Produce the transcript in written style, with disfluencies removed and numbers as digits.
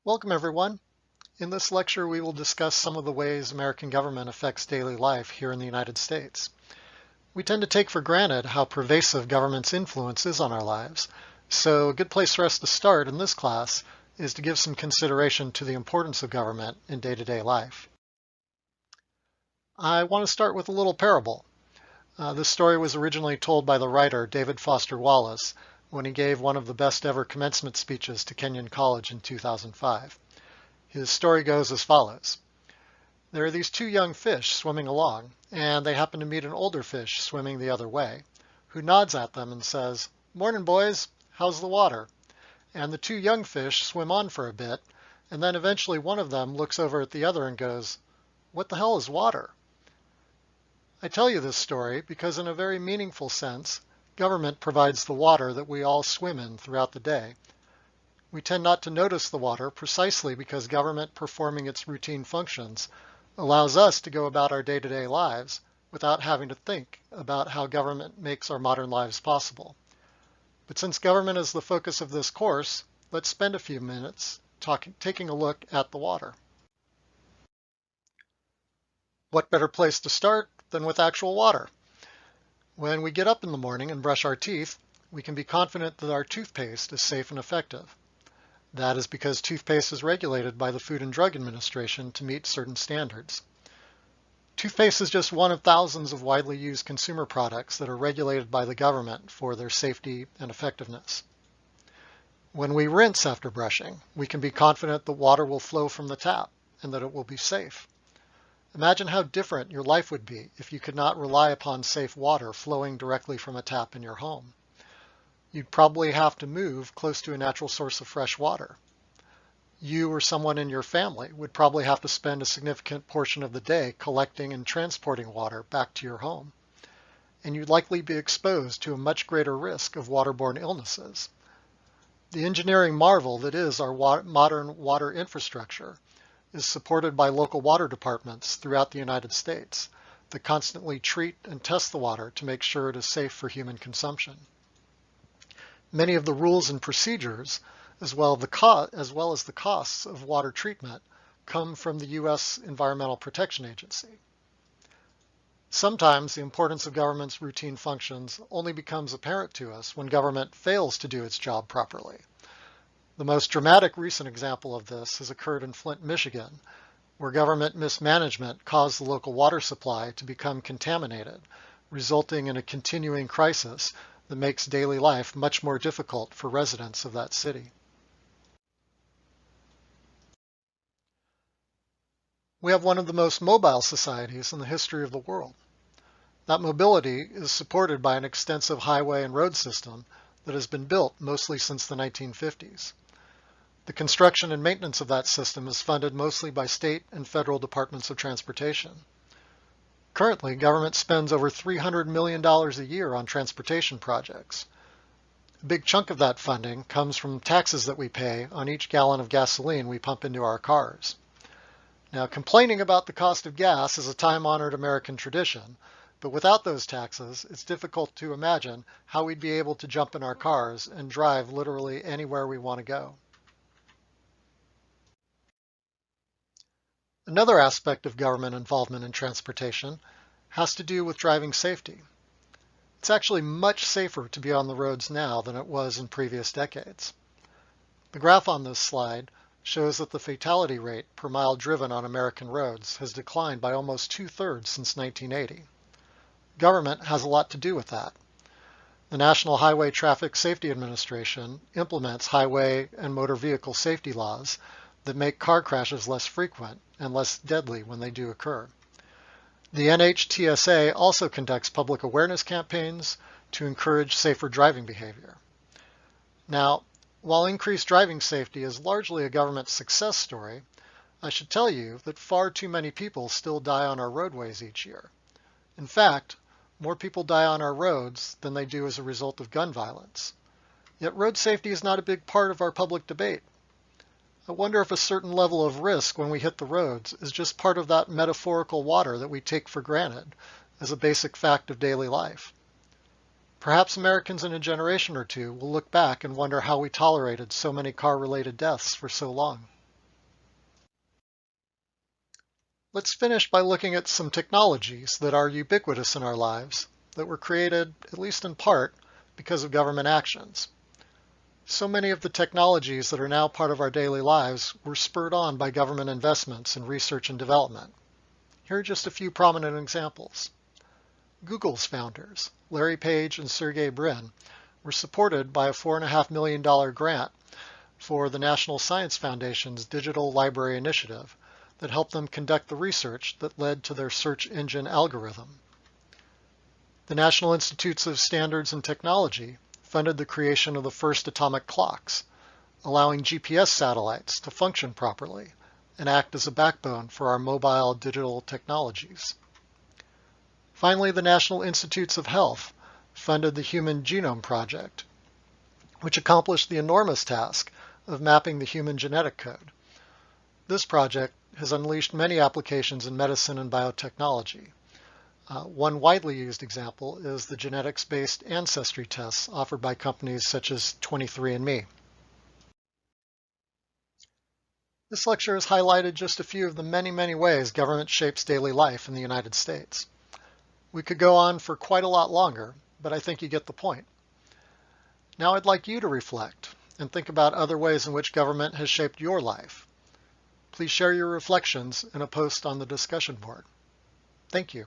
Welcome, everyone. In this lecture, we will discuss some of the ways American government affects daily life here in the United States. We tend to take for granted how pervasive government's influence is on our lives, so a good place for us to start in this class is to give some consideration to the importance of government in day-to-day life. I want to start with a little parable. This story was originally told by the writer David Foster Wallace when he gave one of the best ever commencement speeches to Kenyon College in 2005. His story goes as follows. There are these two young fish swimming along, and they happen to meet an older fish swimming the other way, who nods at them and says, "Morning, boys, how's the water?" And the two young fish swim on for a bit, and then eventually one of them looks over at the other and goes, "What the hell is water?" I tell you this story because in a very meaningful sense, government provides the water that we all swim in throughout the day. We tend not to notice the water precisely because government performing its routine functions allows us to go about our day-to-day lives without having to think about how government makes our modern lives possible. But since government is the focus of this course, let's spend a few minutes taking a look at the water. What better place to start than with actual water? When we get up in the morning and brush our teeth, we can be confident that our toothpaste is safe and effective. That is because toothpaste is regulated by the Food and Drug Administration to meet certain standards. Toothpaste is just one of thousands of widely used consumer products that are regulated by the government for their safety and effectiveness. When we rinse after brushing, we can be confident the water will flow from the tap and that it will be safe. Imagine how different your life would be if you could not rely upon safe water flowing directly from a tap in your home. You'd probably have to move close to a natural source of fresh water. You or someone in your family would probably have to spend a significant portion of the day collecting and transporting water back to your home. And you'd likely be exposed to a much greater risk of waterborne illnesses. The engineering marvel that is our modern water infrastructure is supported by local water departments throughout the United States that constantly treat and test the water to make sure it is safe for human consumption. Many of the rules and procedures, as well as the costs of water treatment, come from the U.S. Environmental Protection Agency. Sometimes the importance of government's routine functions only becomes apparent to us when government fails to do its job properly. The most dramatic recent example of this has occurred in Flint, Michigan, where government mismanagement caused the local water supply to become contaminated, resulting in a continuing crisis that makes daily life much more difficult for residents of that city. We have one of the most mobile societies in the history of the world. That mobility is supported by an extensive highway and road system that has been built mostly since the 1950s. The construction and maintenance of that system is funded mostly by state and federal departments of transportation. Currently, government spends over $300 million a year on transportation projects. A big chunk of that funding comes from taxes that we pay on each gallon of gasoline we pump into our cars. Now, complaining about the cost of gas is a time-honored American tradition, but without those taxes, it's difficult to imagine how we'd be able to jump in our cars and drive literally anywhere we want to go. Another aspect of government involvement in transportation has to do with driving safety. It's actually much safer to be on the roads now than it was in previous decades. The graph on this slide shows that the fatality rate per mile driven on American roads has declined by almost 2/3 since 1980. Government has a lot to do with that. The National Highway Traffic Safety Administration implements highway and motor vehicle safety laws that make car crashes less frequent and less deadly when they do occur. The NHTSA also conducts public awareness campaigns to encourage safer driving behavior. Now, while increased driving safety is largely a government success story, I should tell you that far too many people still die on our roadways each year. In fact, more people die on our roads than they do as a result of gun violence. Yet road safety is not a big part of our public debate. I wonder if a certain level of risk when we hit the roads is just part of that metaphorical water that we take for granted as a basic fact of daily life. Perhaps Americans in a generation or two will look back and wonder how we tolerated so many car-related deaths for so long. Let's finish by looking at some technologies that are ubiquitous in our lives that were created, at least in part, because of government actions. So many of the technologies that are now part of our daily lives were spurred on by government investments in research and development. Here are just a few prominent examples. Google's founders, Larry Page and Sergey Brin, were supported by a $4.5 million grant for the National Science Foundation's Digital Library Initiative that helped them conduct the research that led to their search engine algorithm. The National Institutes of Standards and Technology funded the creation of the first atomic clocks, allowing GPS satellites to function properly and act as a backbone for our mobile digital technologies. Finally, the National Institutes of Health funded the Human Genome Project, which accomplished the enormous task of mapping the human genetic code. This project has unleashed many applications in medicine and biotechnology. One widely used example is the genetics-based ancestry tests offered by companies such as 23andMe. This lecture has highlighted just a few of the many ways government shapes daily life in the United States. We could go on for quite a lot longer, but I think you get the point. Now I'd like you to reflect and think about other ways in which government has shaped your life. Please share your reflections in a post on the discussion board. Thank you.